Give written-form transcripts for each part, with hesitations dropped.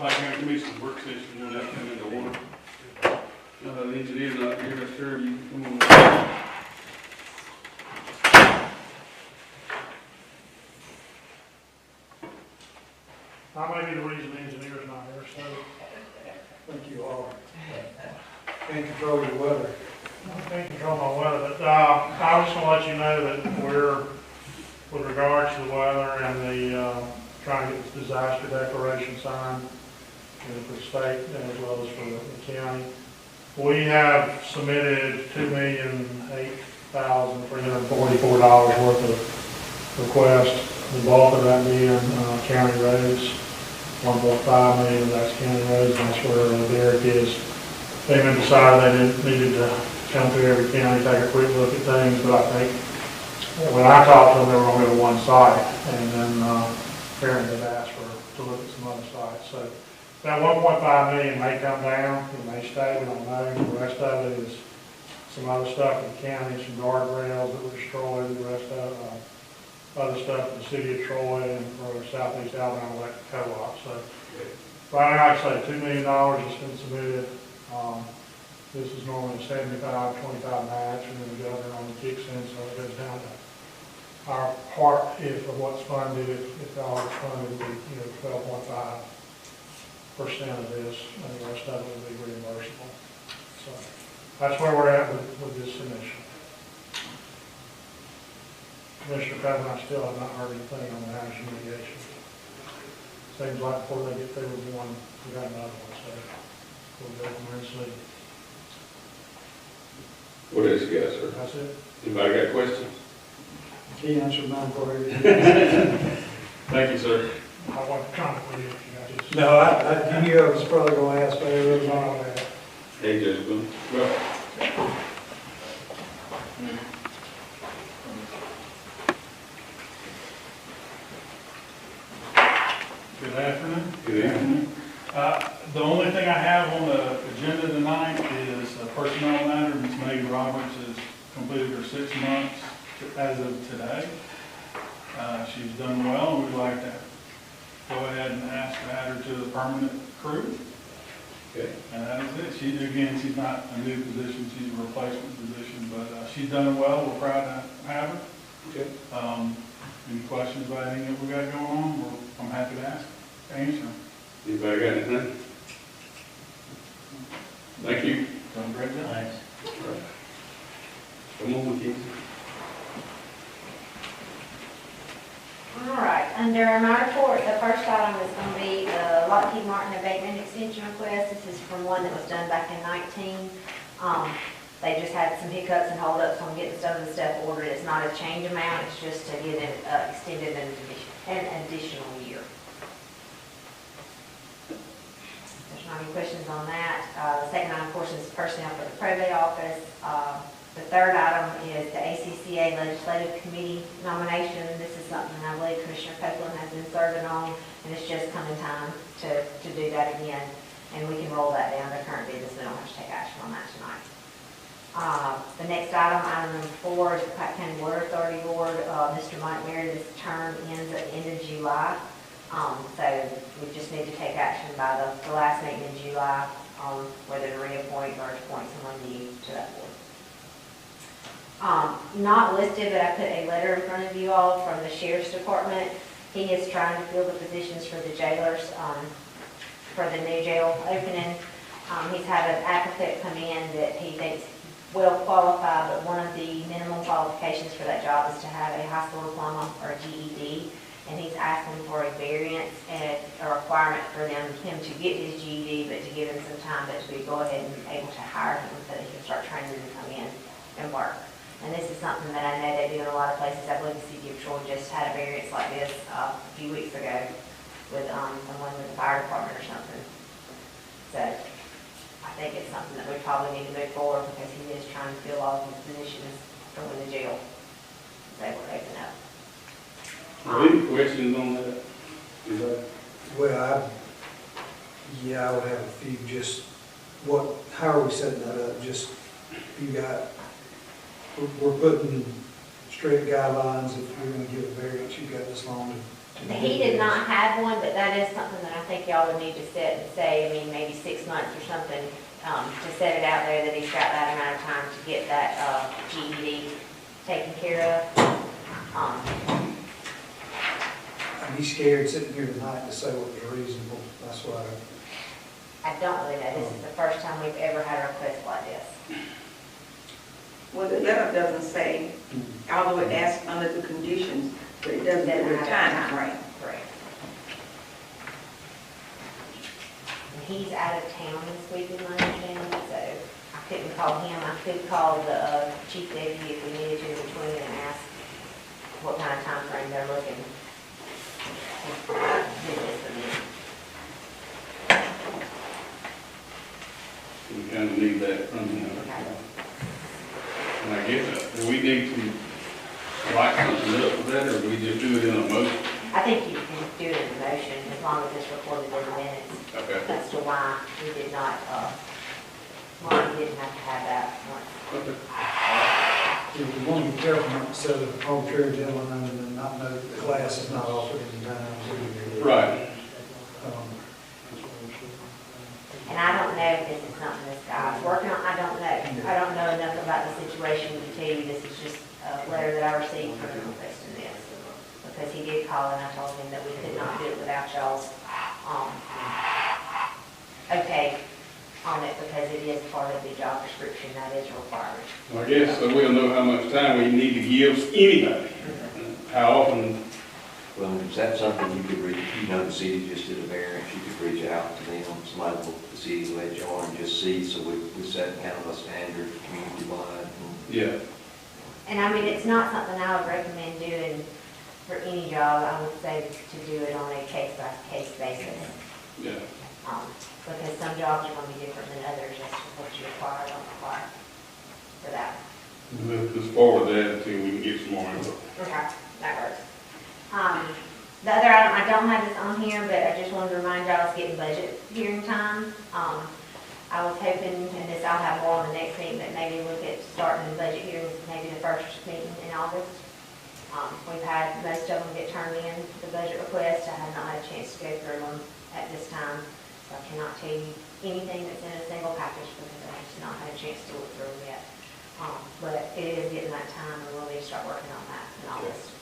Pike County Commission work session will have to come into order. The engineer not here, I'm sure you can come on. I may be the reason the engineer's not here, so. I think you are. Can't control your weather. I can't control my weather, but, I was just gonna let you know that we're, with regards to the weather and the, trying to get this disaster declaration signed, for the state as well as for the county. We have submitted $2,008,344 worth of requests, the bulk of that being, county roads. 1.5 million of that's county roads, and that's where Derek is. They even decided they needed to come through every county, take a quick look at things, but I think, when I talked to them, they were gonna go to one site, and then, apparently they've asked to look at some other sites, so. That 1.5 million may come down, it may stay, we don't know, the rest of it is some other stuff in the county, some guardrails that were destroyed, the rest of, other stuff in the city of Troy and for Southeast Alabama Electric Co-op. So right now, I'd say $2 million has been submitted. This is normally a 75-25 match, and then the governor only kicks in, so it goes down to our part of what's funded. If all is funded, would be 12.5% of this, and the rest of it will be reimbursable. So that's where we're at with this submission. Commissioner Pevin, I still have not heard anything on the housing mitigation. Seems like before they get through with one, we got another one, so we'll go from there and see. What else you got, sir? That's it. Anybody got questions? He answered mine for you. Thank you, sir. I wasn't trying to put it, I just. No, I knew I was probably gonna ask, but it was on that. Hey, Judge Boone. Well, Good afternoon. good evening. The only thing I have on the agenda tonight is a personnel matter. Ms. Maggie Roberts has completed her 6 months as of today. She's done well, and we'd like to go ahead and ask to add her to the permanent crew. Okay. And that is it. She's not a new position, she's a replacement position, but she's done well. We're proud to have her. Okay. Any questions about anything that we got going on? I'm happy to answer them. Anybody got anything? Thank you. Done a great job. Thanks. Come on with you. All right, under my report, the first item is going to be the Lockheed Martin abatement extension request. This is from one that was done back in 19. They just had some hiccups and holdups on getting some of the stuff ordered. It's not a change amount, it's just to get it extended an additional year. There's not any questions on that. The second item, of course, is personnel for the probate office. The third item is the ACCA Legislative Committee nomination. This is something I believe Commissioner Copeland has been serving on, and it's just coming time to do that again. And we can roll that down to current business. We don't have to take action on that tonight. The next item number 4, is the Pike County Water Authority Board. Mr. Mike Meredith's term ends at the end of July. So we just need to take action by the last meeting in July on whether to reappoint or to appoint someone new to that board. Not listed, but I put a letter in front of you all from the Sheriff's Department. He is trying to fill the positions for the jailers for the new jail opening. He's had an applicant come in that he thinks well qualified, but one of the minimum qualifications for that job is to have a high school diploma or a GED, and he's asking for a variance and a requirement for him to get his GED, but to give him some time, but to go ahead and able to hire him so that he can start training and come in and work. And this is something that I know they do in a lot of places. I believe the city of Troy just had a variance like this a few weeks ago with someone with the fire department or something. So I think it's something that we probably need to move forward because he is trying to fill all of his positions from when the jail is able to open up. Any questions on that? Well, I would have a few. Just how are we setting that up? Just we're putting strict guidelines. If you're going to give a variance, you've got this long He did not have one, but that is something that I think y'all would need to set and say, I mean, maybe 6 months or something, to set it out there that he's got that amount of time to get that, GED taken care of. And he's scared sitting here tonight to say what was reasonable, that's why. I don't really know, this is the first time we've ever had a request like this. Well, the letter doesn't say, although it asks under the conditions, but it doesn't give a time frame. Correct. And he's out of town this week, in my understanding, so I couldn't call him. I could call the chief deputy if we needed to in between and ask what kind of time frame they're looking. We kind of need that from him. And I guess, do we need to write something up for that, or do we just do it in a motion? I think you can do it in the motion as long as it's recorded in the minutes. Okay. That's to why we did not, why we didn't have to have that once. Okay. If we want to be careful not to set an arbitrary deadline and then not know that the class is not offered in time. Right. And I don't know if this is something this guy's working on, I don't know. I don't know enough about the situation to tell you this is just a letter that I received from him requesting this. Because he did call and I told him that we could not do it without y'all's, okay on it, because it is part of the job description, that is required. Well, I guess so we'll know how much time we need to give anybody. How often, Well, is that something you could reach, you know, the city just did a variance, you could reach out to them, somebody from the city let you on and just see, so we set kind of a standard community-wide. yeah, And I mean, it's not something I would recommend doing for any job. I would say to do it on a case-by-case basis. yeah. Because some jobs are gonna be different than others, as to what you require or don't require for that. Let's just forward that until we can get some more info. Okay, that works. The other item, I don't have this on here, but I just wanted to remind y'all it's getting budget hearing time. I was hoping, and this I'll have more on the next meeting, that maybe look at starting the budget hearings, maybe the first meeting in August. We've had most of them get turned in, the budget requests. I have not had a chance to go through them at this time, so I cannot tell you anything that's in a single package because I have just not had a chance to look through them yet. But it is getting that time, and we'll need to start working on that in August.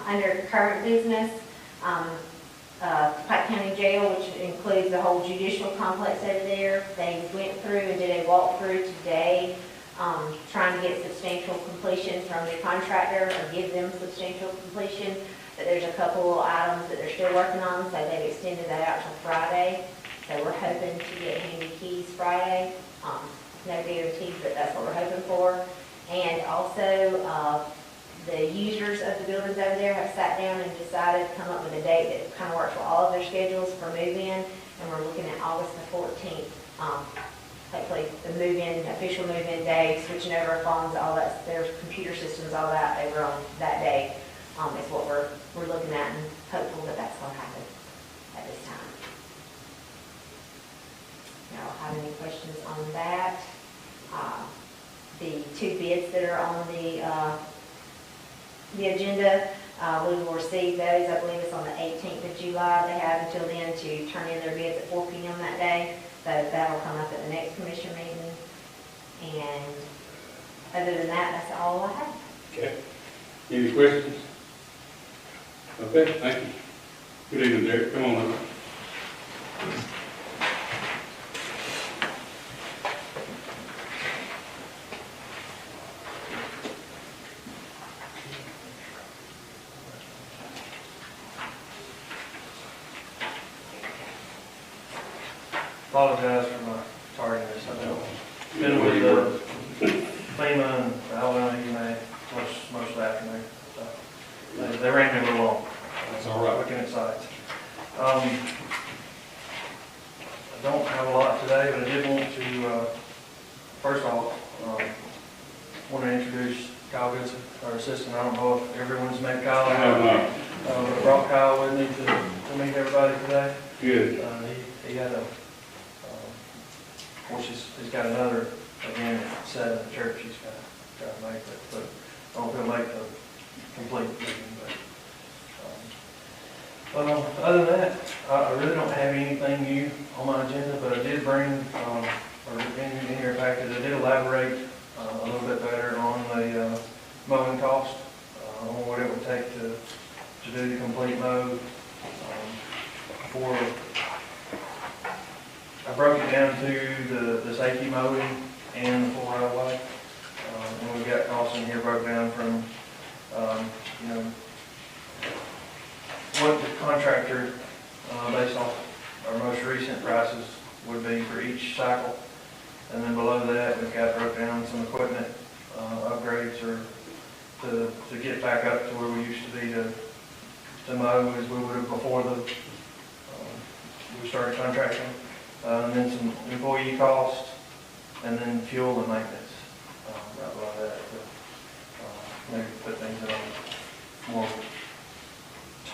Under current business, Pike County Jail, which includes the whole judicial complex over there, they went through and did a walkthrough today, trying to get substantial completion from the contractor, or give them substantial completion. But there's a couple of items that they're still working on, so they've extended that out till Friday. So we're hoping to get handy keys Friday. No guarantees, but that's what we're hoping for. And also, the users of the buildings over there have sat down and decided to come up with a date that kind of works for all of their schedules for move-in, and we're looking at August the 14th. Hopefully, the move-in, official move-in day, switching over phones, all that, their computer systems, all that, over on that day, is what we're looking at, and hopeful that that's going to happen at this time. Y'all have any questions on that? The two bids that are on the agenda, we will receive those, I believe it's on the 18th of July. They have until then to turn in their bids at 4 p.m. that day. So that'll come up at the next commission meeting. And other than that, that's all I have. Okay. Any questions? Okay, thank you. Good evening, Derek. Come on up. Apologize for my tardiness. I've been with FEMA and Alabama EMA most of the afternoon. So they ran me a little long. That's all right. Looking at sites. I don't have a lot today, but I did want to, first off, want to introduce Kyle Goodson, our assistant. I don't know if everyone's met Kyle. I have not. But I brought Kyle with me to meet everybody today. Good. He had a, of course, he's got another event set in the church he's got to make, but I don't know if he'll make the complete meeting, but Other than that, I really don't have anything new on my agenda, but I did bring, or in your package, I did elaborate a little bit better on the mowing cost, on what it would take to do the complete mow. I broke it down to the safety mowing and the full right of way. And we've got costs in here broke down from, what the contractor, based off our most recent prices, would be for each cycle. And then below that, we've got broke down some equipment upgrades or to get back up to where we used to be to mow as we would have before we started contracting. And then some employee costs, and then fuel and maintenance, right below that. Maybe put things in a more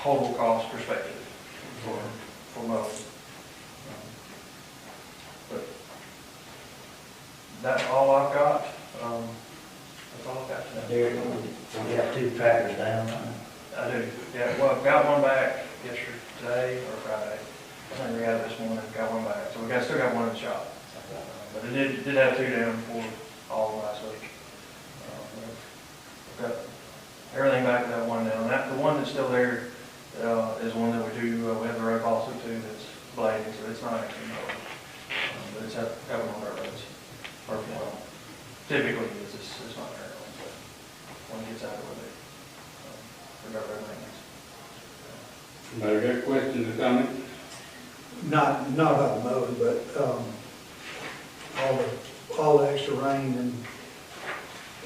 total cost perspective for mowing. But that's all I've got. That's all I've got today. Derek, we have 2 tractors down. I do, yeah. Well, I've got one back yesterday or Friday. I think we got it this morning, got one back. So still got one in the shop. But it did have 2 down for all last week. We've got everything back to that one now. And the one that's still there is one that we do, we have the road also too, that's blading, so it's not actually mowing. But it's having on our roads. Working well. Typically it's not very long, but when it gets out of it, we got road maintenance. Anybody got questions or comments? Not about the mowing, but all the extra rain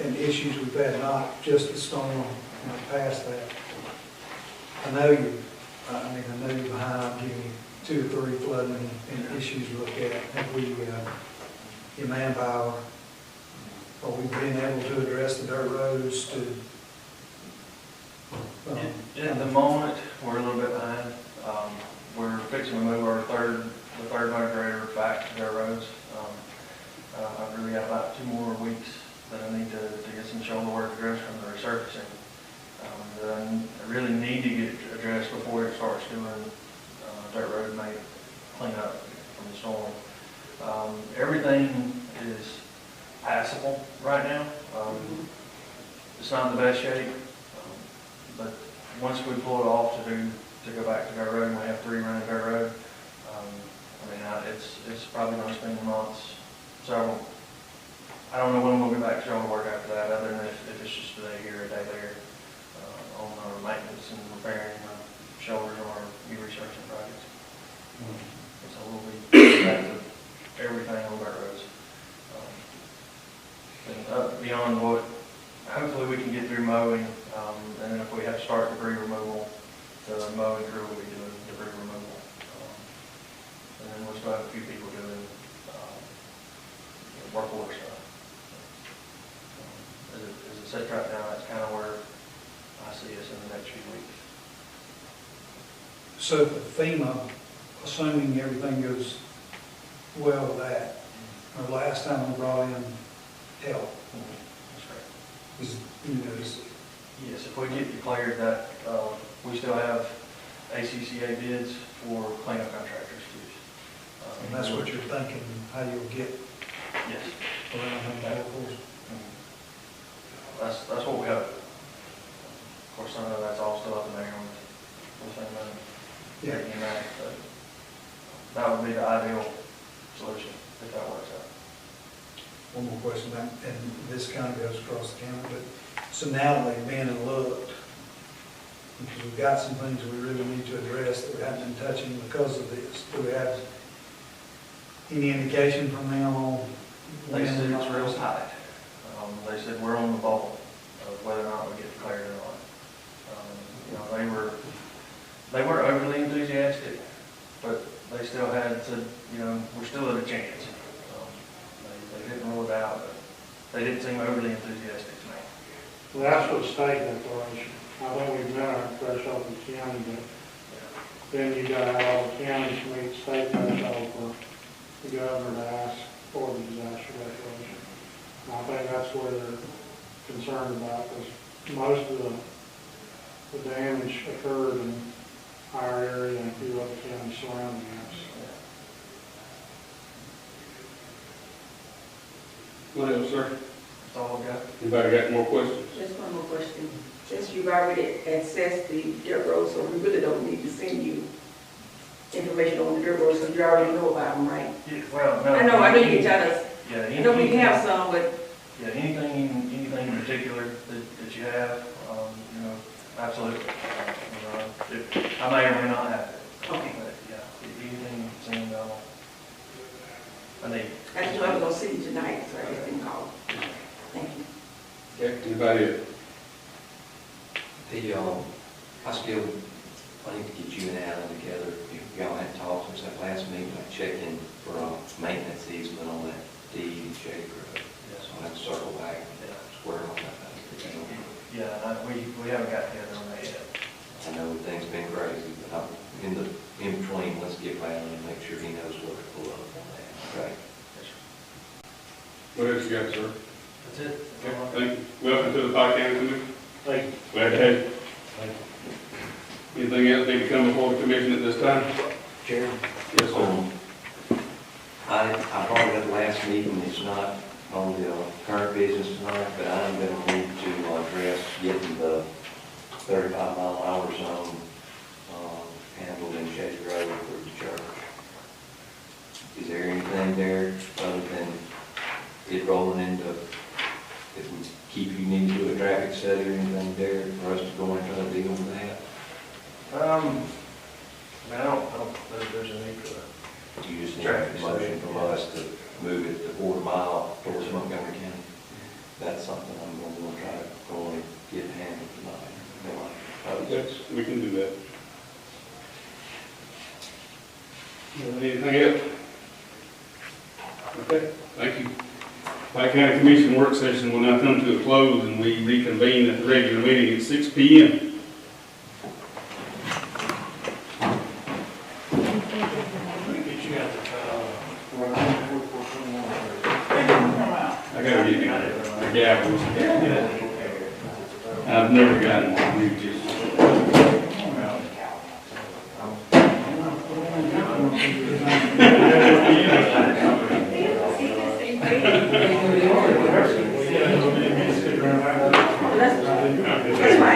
and issues we've had, not just the storm, past that. I know you're behind. I'm giving you 2 or 3 flooding and issues to look at. Have we, your manpower, are we being able to address the dirt roads to? At the moment, we're a little bit behind. We're fixing to move the third motor grader back to dirt roads. I've really got about 2 more weeks that I need to get some shoulder work addressed from the resurfacing. That I really need to get addressed before it starts doing dirt road clean up from the storm. Everything is passable right now. It's not in the best shape, but once we pull it off to go back to dirt road, and we have 3 running dirt road, it's probably going to spend months. Several. I don't know when we'll get back to shoulder work after that, other than if it's just a day here, a day there, on our maintenance and repairing shoulders or new researching projects. So we'll be back to everything on dirt roads. And up beyond what, hopefully we can get through mowing, and then if we have to start debris removal, the mowing crew will be doing debris removal. And then we'll still have a few people doing work order stuff. As it sits right now, that's kind of where I see us in the next few weeks. So for FEMA, assuming everything goes well with that, or last time we brought in help, That's right. is, Yes, if we get declared that, we still have ACCA bids for cleanup contractors to use. and that's what you're thinking, how you'll get Yes. around that, of course. That's what we hope. Of course, some of that's all still up in the air with them taking that, but that would be the ideal solution if that works out. One more question, and this kind of goes across the county, but so now that they've been and looked, because we've got some things we really need to address that we haven't been touching because of this, do we have any indication from them on? They said it's real tight. They said we're on the ball of whether or not we get declared or not. They weren't overly enthusiastic, but they still had to, we're still at a chance. They didn't rule it out, but they didn't seem overly enthusiastic to me. Well, that's for the state declaration. I think we've met our threshold in the county, but then you got to have all the counties meet state threshold for the governor to ask for the disaster declaration. And I think that's where they're concerned about, because most of the damage occurred in our area and a few other counties surrounding us. What else, sir? That's all I've got. Anybody got more questions? Just one more question. Since you've already accessed the dirt road, so we really don't need to send you information on the dirt roads, because you already know about them, right? Yeah, well, no. I know you can tell us. Yeah, I know we anything, have some, but yeah, anything in particular that you have, you know, absolutely. I may or may not have it. Okay. But, yeah, anything that's in, I need. I just know I was gonna see you tonight, so I just didn't call. Thank you. Okay, anybody else? I still, I need to get you and Alan together. If y'all had talked since that last meeting, I checked in for a maintenance easement on that deed in Shady Grove. So I'll have to circle back and square on that. Yeah, we haven't got together on that yet. I know things have been crazy, but in between, let's get Alan and make sure he knows what to pull up on that. Okay? What else you got, sir? That's it. Okay, thank you. Welcome to the Pike County Commission. Thank you. Glad to have you. Anything else need to come before the commission at this time? Chairman. Yes, sir. I brought it up last meeting, it's not on the current business tonight, but I'm going to need to address getting the 35-mile-an-hour zone handled in Shady Road for the church. Is there anything there other than it rolling into, if we keep you need to do a traffic study or anything there for us to go and try to deal with that? I mean, I don't know if there's a need for that. You just need a motion from us to move it to 4 mile towards Montgomery County. That's something I'm going to try to go and get handled tonight. Yes, we can do that. Anything else? Okay, thank you. Pike County Commission work session will now come to a close and we reconvene at the regular meeting at 6 p.m. I gotta get the gavels. I've never gotten one. We just. That's why I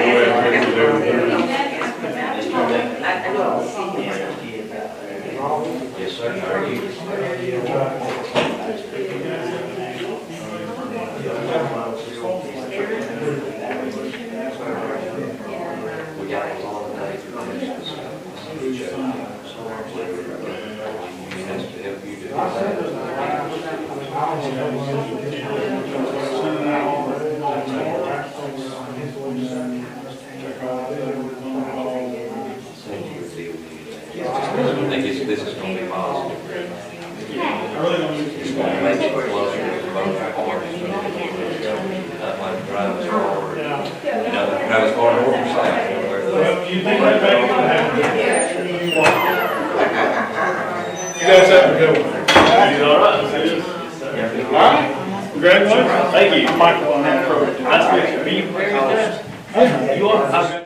Yes, sir. How are you? We got a long night for this. Has to help you do I think this is going to be positive. It's going to make it closer to the both parties. Not like drive as far, drive as far north or south. You think that back on that? You guys have a good one. You all right? All right. Congratulations. Thank you. Michael on that program. Nice to meet you. You are?